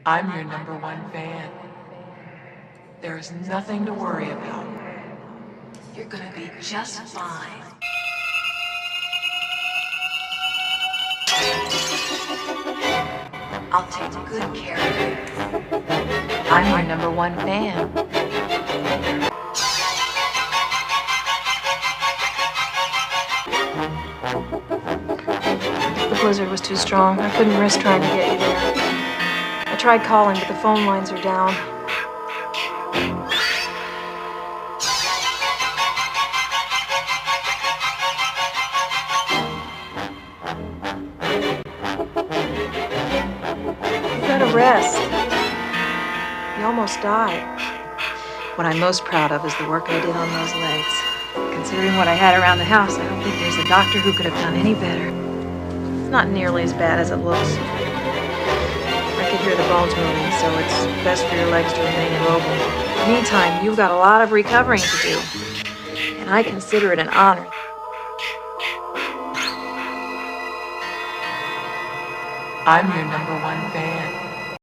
I'm your #1 fan. There is nothing to worry about. You're gonna be just fine. I'll take good care of you. I'm your #1 fan. The blizzard was too strong. I couldn't risk trying to get you there. I tried calling, but the phone lines are down. You gotta rest. You almost died. What I'm most proud of is the work I did on those legs. Considering what I had around the house, I don't think there's a doctor who could have done any better. It's not nearly as bad as it looks. I could hear the bones moving, so it's best for your legs to remain immobile. Meantime, you've got a lot of recovering to do, and I consider it an honor. I'm your #1 fan.